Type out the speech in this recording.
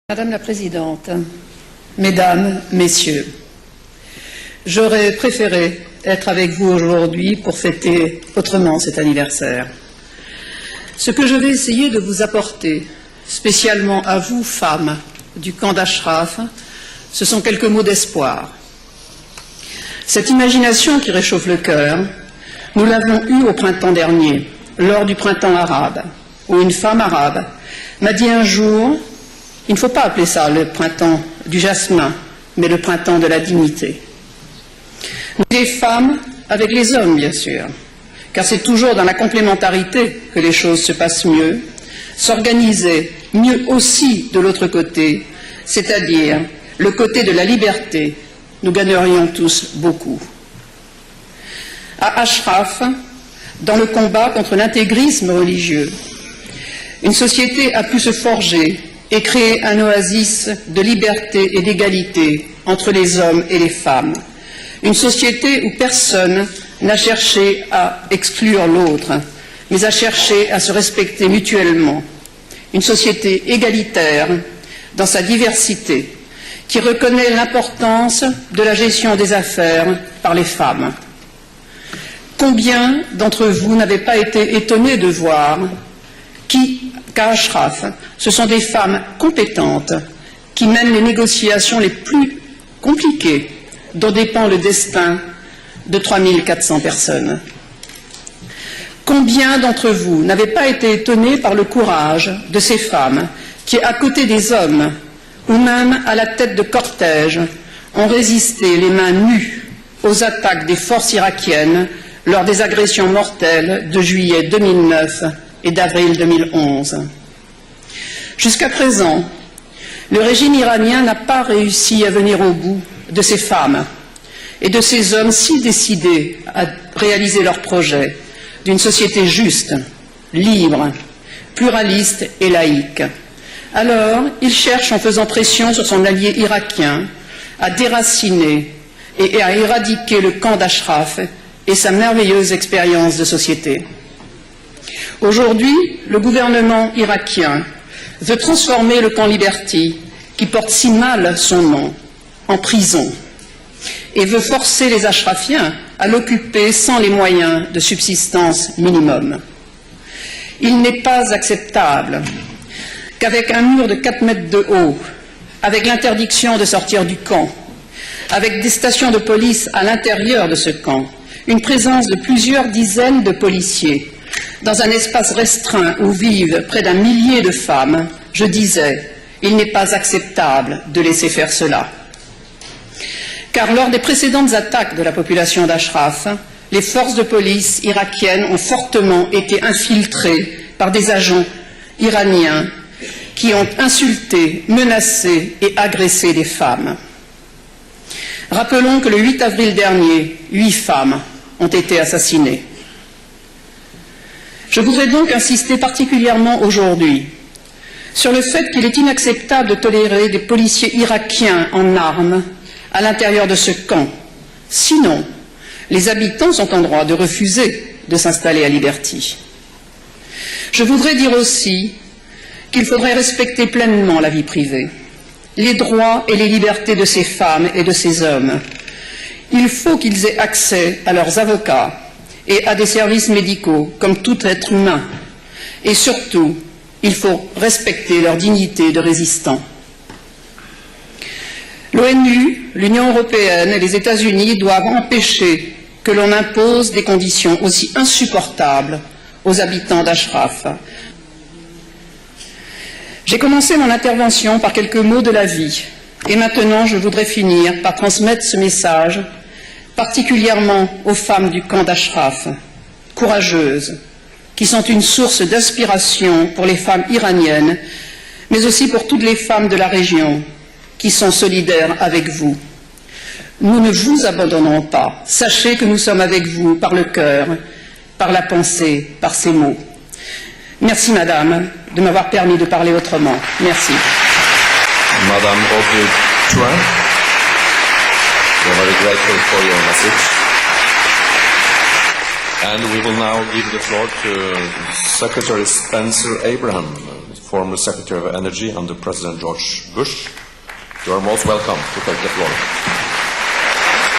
Madame la Présidente, Mesdames, Messieurs, j'aurais préféré être avec vous aujourd'hui pour fêter autrement cet anniversaire. Ce que je vais essayer de vous apporter, spécialement à vous, femmes du camp d'Ashraf, ce sont quelques mots d'espoir. Cette imagination qui réchauffe le cœur, nous l'avons eue au printemps dernier, lors du printemps arabe, où une femme arabe m'a dit un jour: il ne faut pas appeler ça le printemps du jasmin, mais le printemps de la dignité. Les femmes avec les hommes, bien sûr, car c'est toujours dans la complémentarité que les choses se passent mieux, s'organiser mieux aussi de l'autre côté, c'est-à-dire le côté de la liberté, nous gagnerions tous beaucoup. À Ashraf, dans le combat contre l'intégrisme religieux, une société a pu se forger et créer un oasis de liberté et d'égalité entre les hommes et les femmes. Une société où personne n'a cherché à exclure l'autre, mais a cherché à se respecter mutuellement. Une société égalitaire dans sa diversité, qui reconnaît l'importance de la gestion des affaires par les femmes. Combien d'entre vous n'avaient pas été étonnés de voir qu'à Ashraf, ce sont des femmes compétentes qui mènent les négociations les plus compliquées dont dépend le destin de 3400 personnes. Combien d'entre vous n'avaient pas été étonnés par le courage de ces femmes qui, à côté des hommes, ou même à la tête de cortèges, ont résisté les mains nues aux attaques des forces irakiennes lors des agressions mortelles de juillet 2009 et d'avril 2011. Jusqu'à présent, le régime iranien n'a pas réussi à venir au bout de ces femmes et de ces hommes si décidés à réaliser leur projet d'une société juste, libre, pluraliste et laïque. Alors, il cherche, en faisant pression sur son allié irakien, à déraciner et à éradiquer le camp d'Ashraf et sa merveilleuse expérience de société. Aujourd'hui, le gouvernement irakien veut transformer le camp Liberty, qui porte si mal son nom, en prison, et veut forcer les Ashrafiens à l'occuper sans les moyens de subsistance minimum. Il n'est pas acceptable qu'avec un mur de 4 mètres de haut, avec l'interdiction de sortir du camp, avec des stations de police à l'intérieur de ce camp, une présence de plusieurs dizaines de policiers, dans un espace restreint où vivent près d'1 millier de femmes, je disais, il n'est pas acceptable de laisser faire cela. Car lors des précédentes attaques de la population d'Ashraf, les forces de police irakiennes ont fortement été infiltrées par des agents iraniens qui ont insulté, menacé et agressé des femmes. Rappelons que le 8 avril dernier, 8 femmes ont été assassinées. Je voudrais donc insister particulièrement aujourd'hui sur le fait qu'il est inacceptable de tolérer des policiers irakiens en armes à l'intérieur de ce camp. Sinon, les habitants sont en droit de refuser de s'installer à Liberty. Je voudrais dire aussi qu'il faudrait respecter pleinement la vie privée, les droits et les libertés de ces femmes et de ces hommes. Il faut qu'ils aient accès à leurs avocats et à des services médicaux comme tout être humain. Et surtout, il faut respecter leur dignité de résistants. L'ONU, l'Union européenne et les États-Unis doivent empêcher que l'on impose des conditions aussi insupportables aux habitants d'Ashraf. J'ai commencé mon intervention par quelques mots de la vie, et maintenant je voudrais finir par transmettre ce message, particulièrement aux femmes du camp d'Ashraf, courageuses, qui sont une source d'inspiration pour les femmes iraniennes, mais aussi pour toutes les femmes de la région, qui sont solidaires avec vous. Nous ne vous abandonnerons pas. Sachez que nous sommes avec vous par le cœur, par la pensée, par ces mots. Merci, Madame, de m'avoir permis de parler autrement. Merci. Madame Audrey Chouin, we're very grateful for your message. And we will now give the floor to Secretary Spencer Abraham. former Secretary of Energy under President George Bush. You are most welcome to take the floor.